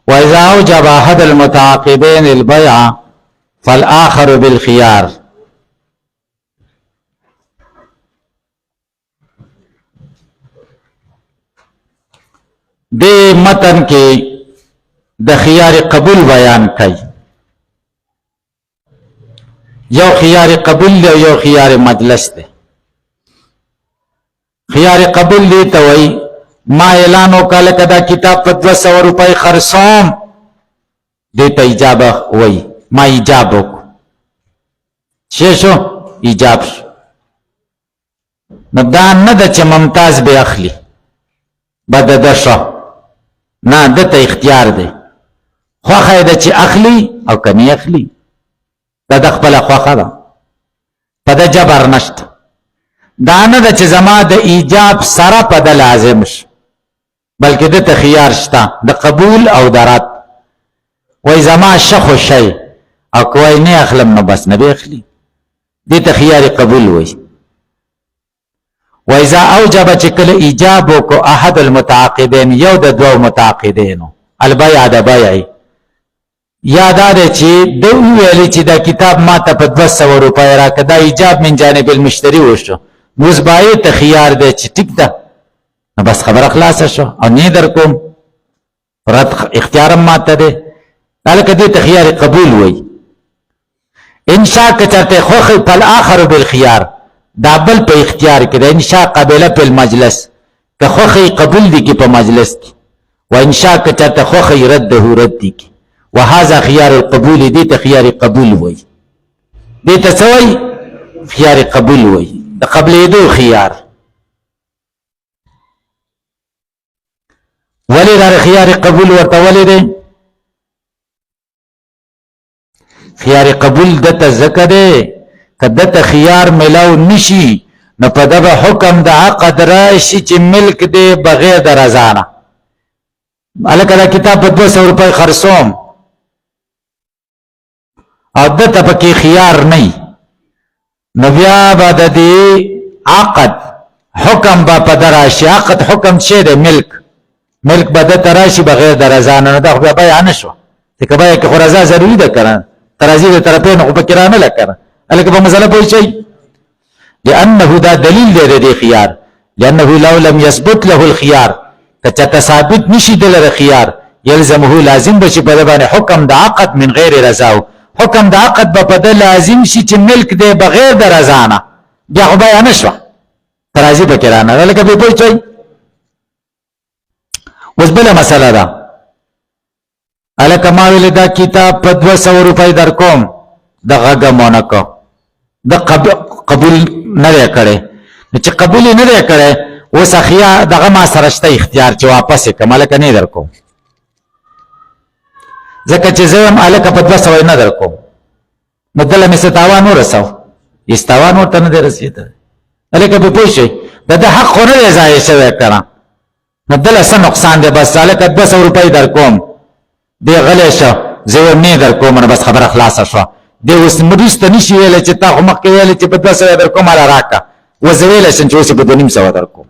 وإذا أوجب أحد المتعاقدين البيع فالآخر بالخيار. دې متن کې د خيار قبول بیان کوي. یو خيار قبول دی او یو خيار مجلس دی. خيار قبول دی ته وایي ما اعلان وکړه کدا کتاب په 200 روپۍ خرڅوم، دې ته اجابه وایي ما ایجاب وکړ. شو ایجاب شو. نو دا نه ده چې ممتاز به اخلي بد ده شو، نه دته اختیار دی. خوخه ده چې اخلي او کني اخلي، دا د خپل خوخه ده، په د جبر نشته. دا نه ده چې زما د ایجاب سره په د لازم شي، بلکې دته خيار شته د قبول او د رد. وای زما شخو شي او کوی نه اخلم نو بس نه به اخلي، دته خيار قبول وای. وإذا أوجب چکل ایجاب کو احد المتعاقدين یو د دو متعاقدینو البيع د بيع یاداره چې دو ویلي چې دا کتاب ما ته په 200 روپۍ راکړه، دا ایجاب من جانب المشتری وشو، نو بای ته خيار دی چې ټیک ده نو بس خبره خلاص شو او نه در کوم رد اختیار ما ته دی، الکه دې ته خيار قبول وای. انشاء کچته خو فل اخر بالخيار دا بل په اختیار کې ده. انشاء قبله په مجلس که خوخي قبول دي کې په مجلس کې، و انشاء کچته خوخي رده رد دي کې، وهذا خيار القبول دي ته خيار قبول وای. دي ته سوي خيار قبول وای، د قبل دو خيار. ولی دا خيار قبول ورته ولې دي؟ خيار قبول دته زکه ده کدته خيار ملاو نشي نو په دغه حکم د عقد راشي چې ملک دی بغیر د رضا نه. الکه دا کتاب په 200 روپۍ خرڅوم او دته پکې خيار نه، نو بیا به د دې عقد حکم به په دراشي. عقد حکم شه دی ملک به د تراشي بغیر د رضا نه، دا خو بیا نه شو. ځکه بیا کې خو رضا ضروري ده کړه، ترازی د طرفین خو پکې رانه لکه الکه په مسله پوه شي. لانه دا دلیل دی د خيار، لانه لو لم يثبت له الخيار کچته ثابت نشي دلته خيار يلزمه لازم بشي په باندې حکم د عقد من غیر رضا. حکم د عقد په بدل لازم شي چې ملک دی بغیر د رضا نه، بیا خو بیا نه شو ترازی پکې رانه الکه په پوه شي. اوس بل مسله ده، الکه ما ویل دا کتاب په 200 روپۍ در کوم د غږمونه کو د قبول نه کړي، چې قبول نه کړي اوس اخیا دغه ما سره شته اختیار چې واپس کمال کني در کوم، ځکه چې زم الکه په 200 نه در کوم نو دله می ستاوان ورسو استاوان ورته نه رسیدل الکه په پوښي د حق نه ځای شوی کړه نو دله څه نقصان دی. بس الکه 200 روپۍ در کوم دی غلې شو زه نه در کوم نو بس خبره خلاصه شو. دی اوس مدوست نشي ویل چې تا خو مخکې ویل چې په 200 در کوم را راکا وزویل شن چې اوس په 250 در کوم.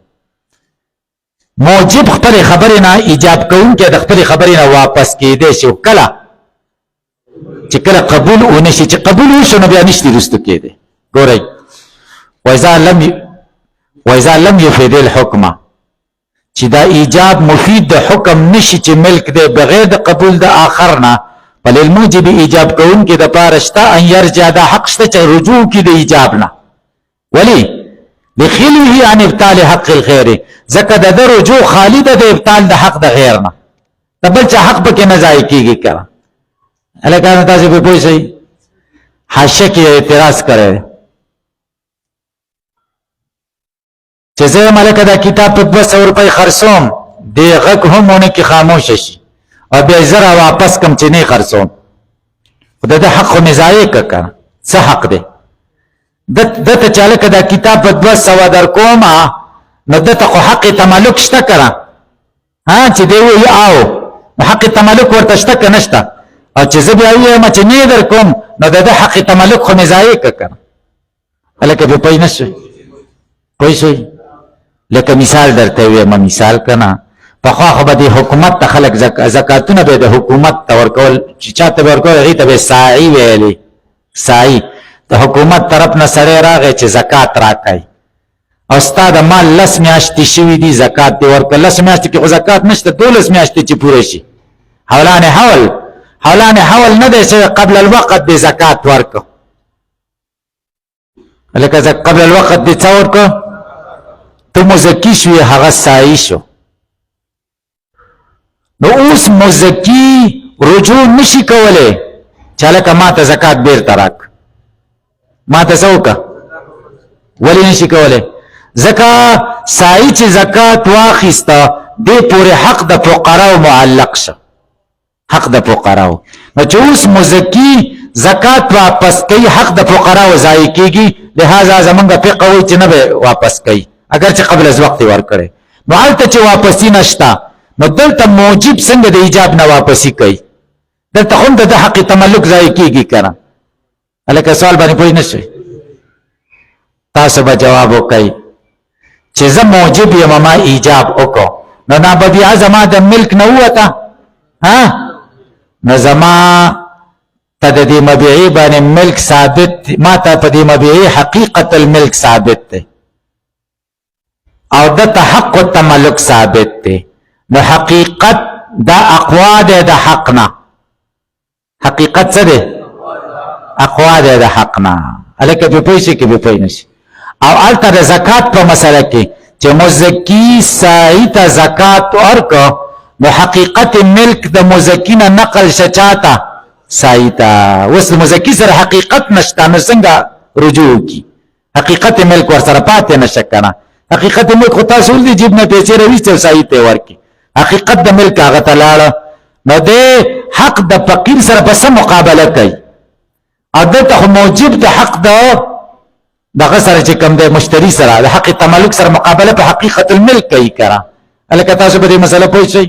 موجب خپل خبرې نه ایجاب کوم کې د خپل خبرې نه واپس کېدې شو کله چې کله قبول ونشي، چې قبول وشو نو بیا نشي رستو کېده. ګورئ وإذا لم يفيد الحكم چې دا ایجاب مفید د حکم نشي چې ملک دی بغیر د قبول د آخر نه، بل الموجب ایجاب کون کې د پارشتا ان يرجع د حق شته چې رجوع کې د ایجاب نه. ولی لخلوه عن ابطال حق الغير، زکه د رجوع خالد د ابطال د حق د غیر نه، تبل چې حق به کې نه ځای کیږي کړه. الکه تاسو په پوه شئ حاشیه کې اعتراض کړي چې زه ملک دا کتاب په 200 روپۍ خرڅوم دی غږ همونه کې خاموش شي او بیا زرا واپس کم چې نه خرڅوم خدای د حق نه ځای کړه. څه حق دی دته چاله کدا کتاب په 200 در کوم نو دته خو حق تملک شته کړه ها چې دی وی او حق تملک ورته شته کنه شته، او چې زه بیا وایم چې نه در کوم نو د حق تملک خو نه ځای کړه الکه په پوی نشي. لکه مثال درته وایم، مثال کنا پخوا خو به د حکومت ته خلک زکاتونه به د حکومت ته ورکول، چې چاته به ورکول هغې ته به ساعي ویلې. ساعي د حکومت طرف نه سړی راغی چې زکات راکوي، او ستا د مال 10 میاشتې شوي دي زکات دې ورکړه. 10 میاشتې کې خو زکات نشته، 12 میاشتې چې پوره شي حولان حول نه دی چې قبل الوقت دې زکات ورکړه. لکه قبل الوقت دې څه ورکړه؟ ته مزکي شوې، هغه ساعي شو. نو اوس مزکی رجوع نشي کوله چې لکه ما ته زکات بیرته راک، ما ته څه وکړه؟ ولې نشي کوله؟ ځکه ساعي چې زکات واخیسته دې پورې حق د فقراو معلق شه، حق د فقراو. نو چې اوس مزکی زکات واپس کوي حق د فقراو ضایع کیږي، لہذا زمونږ فقه وایي چې نه به واپس کوي اگر چې قبل از وخت ورکړي. نو هلته چې واپسی نشته، نو دلته موجب څنګه د ایجاب نه واپسی کوي؟ دلته هم د حق تملک ضایع کیږي کنه. الکه سوال باندې پوه نه شئ، تاسو به جواب وکړئ چې زه موجب یم ما ایجاب وکړو، نو نابدیعه زما د ملک نه ووته، نو زما ته د دې مبیعي باندې ملک ثابت، ما ته په دې مبیعي حقیقت الملک ثابت دی او دته حق التملک ثابت دی. نو حقیقت دا اقوا ده د حق نه، حقیقت څه ده؟ اقوا ده د حق نه. الکه به پوه شي کې به پوه نشي. او الته د زکات په مسله کې چې مزکی ساعي ته زکات ورکړه، نو حقیقت ملک د مزکی نه نقل شچاته ساعي ته. اوس مزکی سره حقیقت نشته، نو څنګه رجوع کی؟ حقیقت ملک ور سره پاتې نشه کنه. حقیقت ملک خو تاسو ولې جیب نه پیسې راوېستې او ساعي ته ورکړي، حقیقت د ملک هغه ته لاړه. نو د حق د فقیر سره په څه مقابله کوي؟ عادت خو موجب د حق دغه سره چې کوم د مشتری سره د حق تملک سره مقابله په حقیقت الملک کوي کرا. الکه تاسو په دې مسله پوه شئ.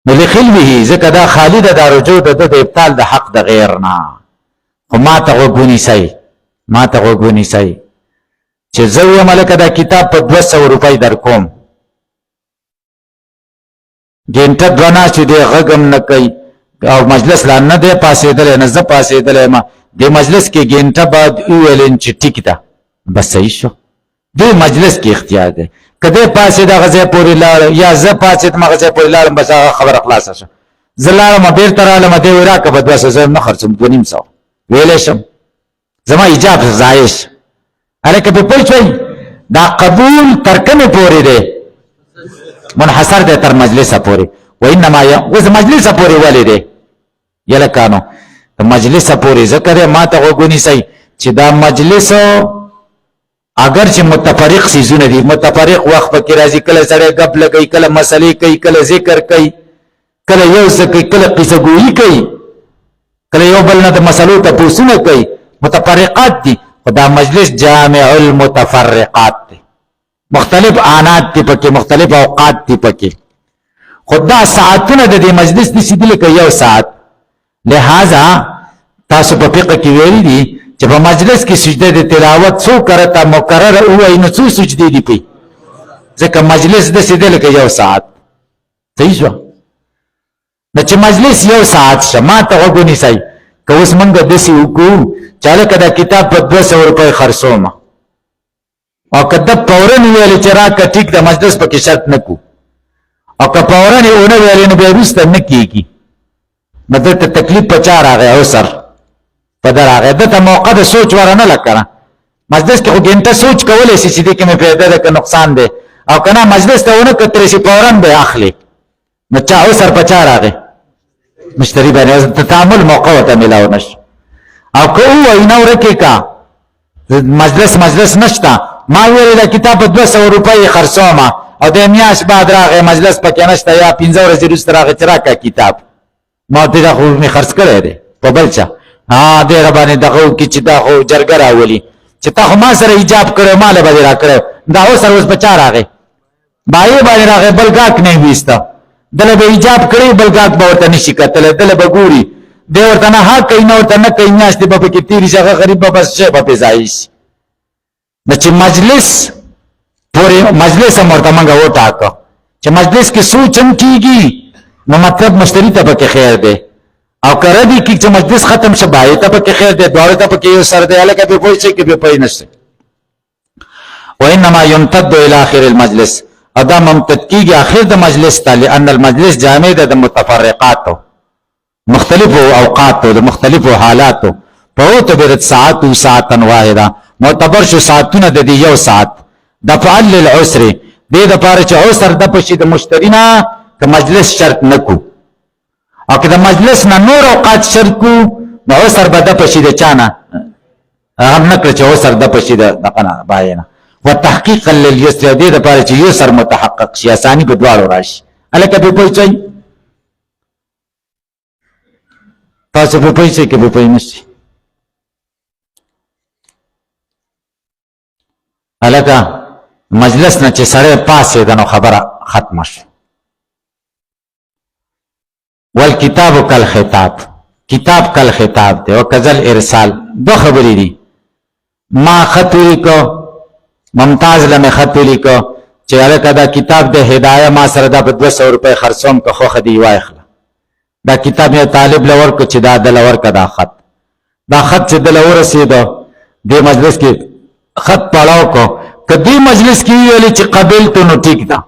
نو لخلوه ځکه دا خالد د رجوع د ابطال د حق د غیر نه. خو ما ته وګونی سي، ما ته وګونی سي چې زه یم الکه دا کتاب په 200 روپۍ در کوم، ګنټه دونه چې دی غږم نه کوي او مجلس لا نه دی پاسېدلی، نه زه پاسېدلی ما د مجلس کې ګنټه بعد وویل چې ټیک ده، بس صحیح شو. د مجلس کې اختیار دی، که دی پاسېد هغه ځای پورې لاړ یا زه پاسېدم هغه ځای پورې لاړم، بس هغه خبره خلاصه شوه. زه لاړم بېرته رالم، دی وایي راکړه به 200 زه نه خرڅوم، 2.5 ویلی شم، زما ایجاب ضایع شه. هلکه پرې پوه شوئ دا قبول تر کومې پورې دی؟ منحصر دی تر مجلسه پورې. وانما اوس مجلسه پورې ولې دی؟ یلکانو مجلسه پورې ذکر ما ته وګونیسئ چې دا مجلس اگر چې متفرق سیزونه دي، متفرق وخت پکې راځي، کله سړی غب لګي، کله مسلې کوي، کله ذکر کوي، کله یو څه کوي، کله قصه گویی کوي، کله یو بل نه د مسلو ته پوښتنه کوي، متفرقات دي. خدا مجلس جامع المتفرقات دی، مختلف آنات دی پکې، مختلف اوقات دی پکې. خدا ساعتونه د دې مجلس دي سیدل کوي یو ساعت. لہذا تاسو په فقه کې ویلي دي چې په مجلس کې سجده د تلاوت څو کرته مکرر وایي، نو څو سجدي دي پي، ځکه مجلس د سیدل کوي یو ساعت. صحیح شو؟ نو چې مجلس یو ساعت شه، ما ته وګونیسئ که اوس موږ داسې وکړو چې هلکه دا کتاب په 200 روپۍ خرڅوم او که ده فورن ویلې چې راکړه ټیک ده، مجلس پکې شرط نه کړو، او که فورن یې ونه ویلې نو بیا وروسته نه کېږي. نو دلته تکلیف په چا راغی؟ اوسر په ده راغی. دته موقع د سوچ ورنه لګ که نه. مجلس کې خو ګنټه سوچ کولی شي چې دې کې مې فایده ده که نقصان دی، او که نه مجلس ته ونه کتلی شي فورن به اخلي. نو چا اوسر په چا راغی؟ مشتری باندې د تعامل موقع ورته میلاو نشو. او که ووایي نه ورکې که مجلس نشته، ما ویلې دا کتاب په 200 روپۍ خرڅوم او د میاشت بعد راغی مجلس پکې نشته، یا 15 ورځې وروسته راغی چې راکړه کتاب، ما ورته دا خو مې خرڅ کړی دی په بل چا، دې راباندې دغه وکړي چې دا خو جرګه راولي چې تا خو ما سره ایجاب کړی، ما له به دې راکړی، دا اوسر اوس په چا راغی؟ بایې باندې راغی، بل ګاک نه یې ویسته، دله به ایجاب کړی، بل ګاک به ورته نشي کتلی، دله به ګوري، دی ورته نه ها کوي نه ورته نه کوي، میاشتې به پکې تېرې شي، هغه غریب به بس شی به پرې ضایع شي. نو چې مجلس پورې مجلس هم ورته موږ وټاکه چې مجلس کې سوچم کیږي نو مطلب مشتری ته پکې خیر دی او کړه دي چې مجلس ختم شبای ته پکې خیر دی دواړه ته پکې یو سر دی الکه به پوي شي کې به پوي نشي وانما يمتد الى اخر المجلس ادا ممتد کیږي اخر د مجلس ته لئن المجلس جامع د متفرقات مختلفو اوقات د مختلفو حالاتو په تعبیرت ساعت او ساعتا واحده معتبر شو ساعتونه د دې یو ساعت د فعل للعسر دې د پاره چې عسر د پشي د مشترینا ک مجلس شرط نکو او که د مجلس نه نور اوقات شرط کو نو عسر به د پشي د چانه هم نکړه چې عسر د پشي د دغه باینه وتحقيقا لليسر دې د پاره چې یسر متحقق شي اساني په دواړو راشي الکه به پوښتنه تاسو په پیسې کې به پوي نشي الکه مجلس نه چې سره پاسې دنو خبره ختم شي والکتاب کالخطاب کتاب کالخطاب ته او کذل ارسال دو خبرې دي ما خطوری کو ممتاز لمه خطوری کو چې الکه دا کتاب د هدايه ما سره د 200 روپے خرڅوم که خو خدي وایخله دا کتاب یې طالب لور کو چې دا د لور کا دا خط چې د لور رسیدو د مجلس کې خط پړاو کو کدی مجلس کې ویل چې قبول ته نو ټیک ده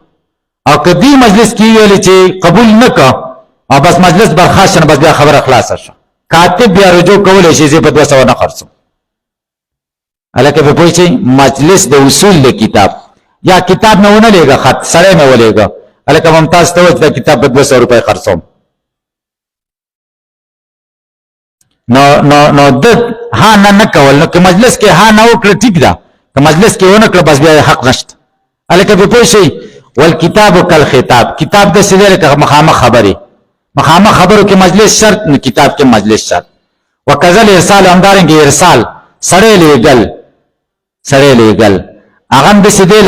او کدی مجلس کې ویل چې قبول نکا او بس مجلس برخاستنه بس بیا خبره خلاصه شو کاتب بیا رجوع کولای شي چې په 200 نه خرڅو الکه په پوښتنه مجلس د اصول د کتاب یا کتاب نه ونه لګا خط سره نه ولېګا الکه ممتاز ته د کتاب په 200 روپے خرڅوم نو د ها نه کول نو که مجلس کې ها نه وکړه ټیک ده که مجلس کې ونه کړه بس بیا حق نشته الکه په پوښي والکتاب کالخطاب کتاب د سیده لکه مخامخ خبرو کې مجلس شرط نو کتاب کې مجلس شرط وکذل ارسال همدارنګه ارسال سړی لېګل هغه د سیده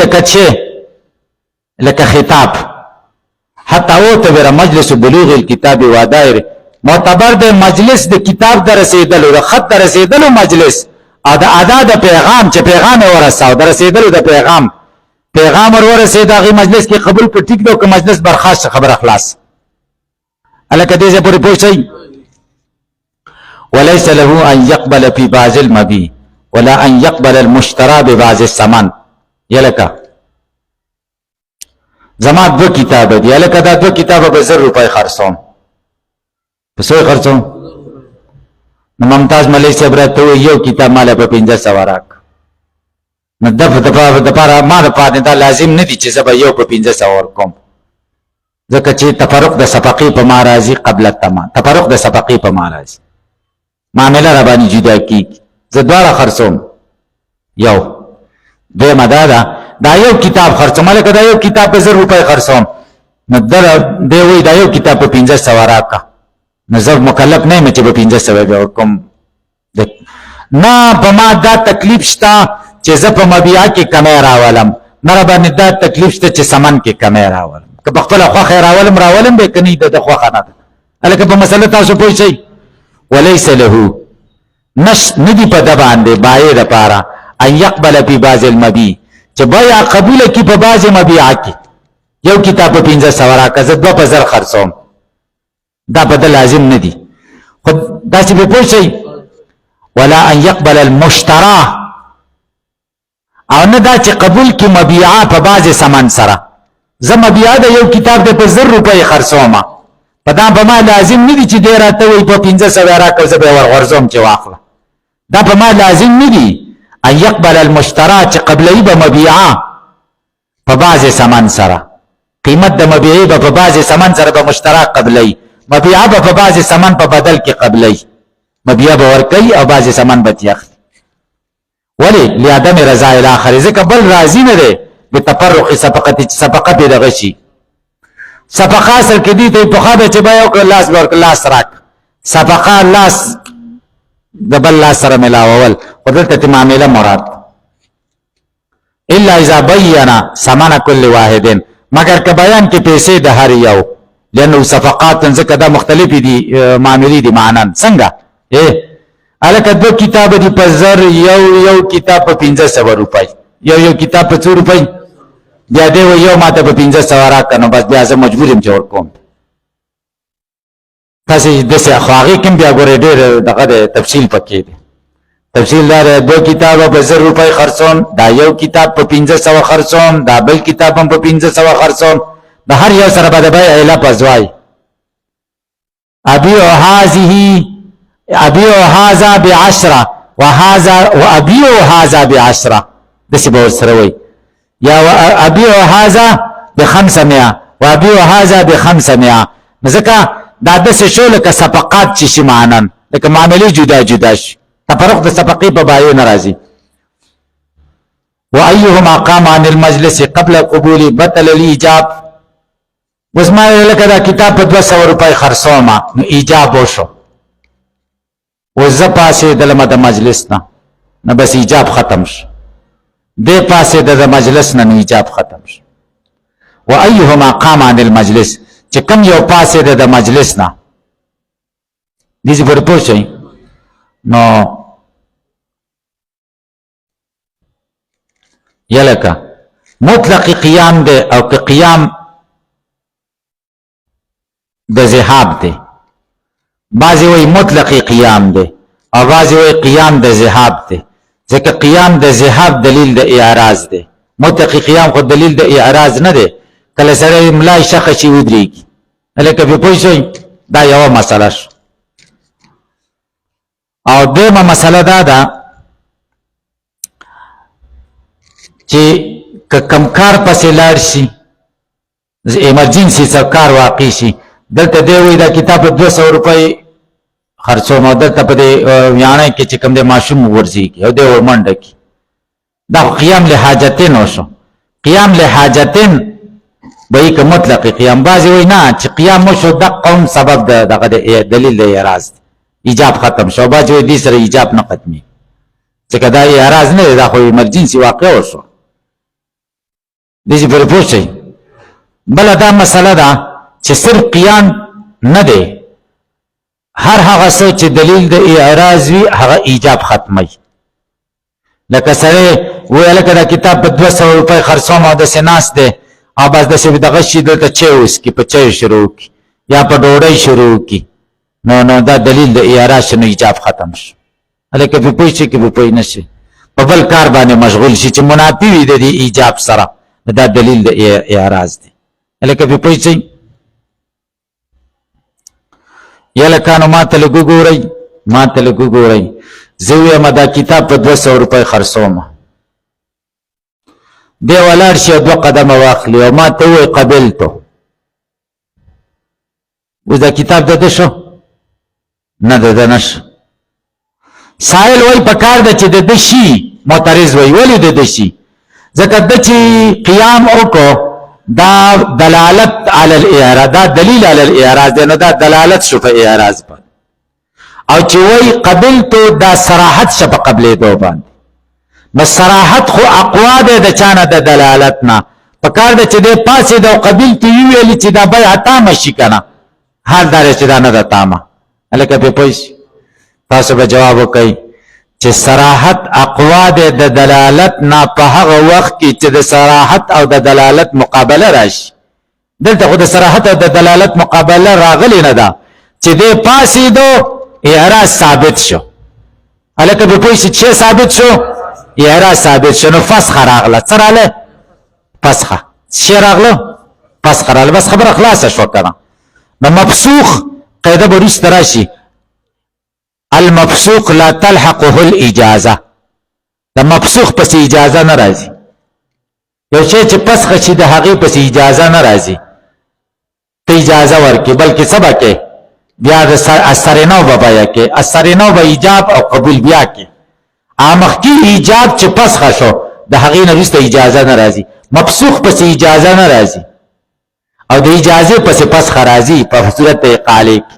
لکه خطاب حتی او تبر مجلس بلوغ الكتاب ودائر معتبر د مجلس د کتاب در رسیدلو د خط در رسیدلو مجلس ادا د پیغام چې پیغام ورساو در رسیدلو د پیغام ورسید هغه مجلس کې قبول کړ ټیک دو که مجلس برخاست خبر اخلاص الکه دې پوری پوښتنه وليس له ان يقبل في بعض المبيع ولا ان يقبل المشترى ببعض الثمن یلکه زما دو کتاب دی یلکه دا دو کتاب به 100 روپے خرڅوم پسوی خرڅوم نو ممتاز ملک صاحب راته یو کتاب مال په 1500 راک نو د پاره ما د پاره دا لازم نه دي چې زه به یو په 1500 ورکوم ځکه چې تفرق د صفقې په مارازي قبل التمام تفرق د صفقې په مارازي معاملې را باندې جدا کی زه دواړه خرڅوم یو به مدادا دا یو کتاب خرڅوم لکه دا یو کتاب په 100 روپے خرڅوم نو دا وی دا یو کتاب په 1500 راکا نظر مکلف نه مې چې په 1500 به کوم نه په ما دا تکلیف شته چې زه په مبيعه کې کمه راولم نه باندې دا تکلیف شته چې سامان کې کمه راولم که په خپل خو خیر راولم به کني د خو خانه الکه په مسله تاسو پوه شئ وليس له نش ندی په د باندې بای د پاره ان يقبل في بعض المبيع چې بیا قبول کی په بعض مبيعه کې یو کتاب په 1500 راکا زه 2000 خرڅوم دا بدل لازم ندی خود دا چې په پوښي ولا ان يقبل المشترى او نه دا چې قبول کی مبيعه په بعض سامان سره زه مبيعه د یو کتاب د په 100 روپے خرڅوم په دا به ما لازم ندی چې ډیر راته وي په 1500 راکا زه به ورغورځوم چې واخله دا په ما لازم ندی ان يقبل المشترى چې قبلې به مبيعه په بعض سامان سره قیمت د مبيعه په بعض سامان سره به مشترک قبلې مبيعه په بعض سامان په بدل کې قبلې مبيعه به ورکړي او بعض سامان به تیخ ولی لعدم رضا الاخر ځکه بل راضی نه دی به تفرق صفقه به دغه شي صفقه سره کې دي ته په خاطر چې به یو لاس ورک لاس راک صفقه لاس د بل لاس سره ملاول ودلته معامله مراد الا اذا بينا ثمن كل واحد مگر که بیان کې پیسې د هر یو لانه صفقات ځکه دا مختلف دي معاملې دي معنا څنګه الکه دو کتاب دي په 1000 یو کتاب په 1500 روپۍ یو کتاب په 2 روپۍ بیا دی وایي یو ما ته په 1500 راکړه نو بس بیا زه مجبور یم چې ورکوم. تاسې داسې خو هغې کې هم بیا ګورئ ډېر دغه دی تفصیل پکې دی. تفصیل دار 2 کتابه په 1000 روپۍ خرڅوم، دا یو کتاب په 1500 خرڅوم، دا بل کتاب هم په 1500 خرڅوم، د هر یو سره به د بیع عیله پزوای. ابيع هذا ب10 وابيع هذا ب10 داسې به ورسره وایي، یا ابيع هذا ب500 وابيع هذا ب500. ځکه دا داسې شو لکه صفقات چې شي معنن، لکه معاملې جدا جدا شي، تفرق د صفقې په بایو نه راځي. وأيهما قام عن المجلس قبل قبول بطل الإيجاب. اوس ما لکه دا کتاب په 200 روپۍ خرڅوم نو ایجاب وشو، اوس زه پاڅېدلم د مجلس نه نو بس ایجاب ختم شو، دی پاڅېده د مجلس نه نو ایجاب ختم شو. وأيهما قام عن المجلس چې کوم یو پاڅېده د مجلس نه، دې پورې پوه شئ نو یلکه مطلق قیام دی او که قیام د ذهاب دی. بعضی وی مطلق قیام دی او بعضی وی قیام د ذهاب دی، ځکه قیام د ذهاب دلیل د اعراض دی، مطلق قیام خو دلیل د اعراض نه دی. کله سره ملای شخه شي ودرېږي، هلکه په پوه شئ دا یوه مسله شو. او دویمه مسله دا ده چې که کم کار پسې لاړ شي، ایمرجنسي سره کار واقع شي، دلته دی وایي دا کتاب په 200 روپۍ خرڅوم او دلته په دې یانۍ کې چې کوم دی ماشوم ورځېږي او دی ورمنډه کړي، دا قیام لحاجتین وشو. قیام لحاجتین به یې که مطلق قیام. بعضې وایي نه چې قیام وشو دقه هم سبب د دغه دلیل د اعراض دی، ایجاب ختم شو. بعضې وایي دې سره ایجاب نه ختمي، ځکه دا اعراض نه دی، دا خو ایمرجنسي واقع وشو. دې پورې پوه شئ. بله دا مسله ده چې صرف قیام نه دی، هر هغه څه چې دلیل د اعراض وي هغه ایجاب ختمي. لکه سړی وایي هلکه دا کتاب په 200 روپۍ خرڅوم او داسې ناست دی او بس داسې دغه شي دلته چای وڅکي، په چای شروع کړي یا په ډوډۍ شروع کړي، نو دا دلیل د اعراض شو، نو ایجاب ختم شو. هلکه پې پوه شي که پې پوه نه شي، په بل کار باندې مشغول شي چې منافي وي د دې ایجاب سره، دا دلیل د اعراض دی. هلکه پې پوه شئ. یا لکانو ما ته لږ وګورئ، زه ویم دا کتاب په 200 روپۍ خرڅوم، دی ولاړ شي 2 قدمه واخلي او ما ته ووایي قبلتو، اوس دا کتاب د ده شو؟ نه د ده نه شو. سائل وایي په کار ده چې د ده شي، معترض وایي ولې د ده شي؟ ځکه ده چې قیام وکړو دا دلالت علی الاعراض، دا دلیل علی الاعراض دی، نو دا دلالت شو په اعراض باندې. او چې وایي قبلتو دا صراحت شو په قبلېدو باندې، نو صراحت خو اقوا دی د چا نه د دلالت نه. په کار ده چې دی پاڅېد او قبلتو یې ویلي چې دا بیعه تامه شي که نه، حال دا دی چې دا نه ده تامه. هلکه پې پوه شي. تاسو به جواب وکئ چې صراحت اقوا دی د دلالت نه په هغه وخت کې چې د صراحت او د دلالت مقابله راشي. دلته خو د صراحت او د دلالت مقابله راغلی نه ده، چې دی پاڅېدو اعراض ثابت شو. هلکه پې پوه شي چې ثابت شو، اعراض ثابت شو، نو فسخه راغله. څه راغله؟ فسخه. څه راغله؟ فسخه راغله. بس خبره خلاصه شوه که نه. نو مفسوخ قاعده به وروسته راشي، المفسوق لا تلحقه الاجازه، د مفسوخ پس اجازه نه راځي. یو شی چې فسخه شي د هغې پس اجازه نه راځي، ته اجازه ورکې، بلکې څه به کې بیا د اثر نو به بیه کې، اثر نو به ایجاب او قبول بیا کې. مخکې ایجاب چې فسخه شو د هغې نه وروسته اجازه نه راځي، مفسوخ پس اجازه نه راځي او د اجازې پس فسخه راځي په صورت د اقالې کې.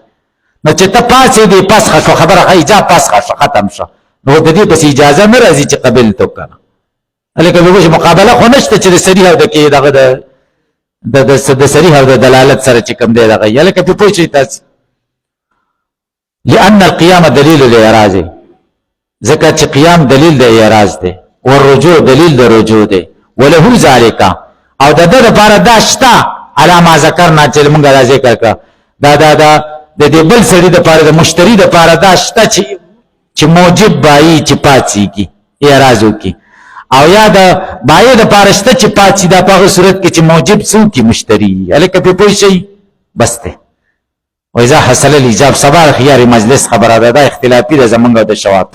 نو چې ته پاڅېدې فسخه شو، خبره ایجاب فسخه شو، ختم شو، نو د دې پس اجازه نه راځي چې قبلتو که نه. هلکه بې مقابله خو نشته چې د صریح او د کې دغه د صریح او د دلالت سره چې کوم دی دغه. هلکه پې پوه شئ تاسې. لأن القيام دلیل الاعراض، ځکه چې قیام دلیل د اعراض دی، والرجوع دلیل د رجوع دی، وله ذلك او د د لپاره دا شته علامه ذکرنا چې موږ دا ذکر کړ دا د دې بل سړي د لپاره د مشتری د لپاره دا شته چې موجب بای چې پاتې کی اعتراض کی او یا د بای د لپاره شته چې پاتې دا په صورت کې چې موجب څو کی مشتری الکه په پوي شي بس ته واذا حصل الاجاب صباح خيار مجلس خبره ده اختلافي ده زمونږ د شواهد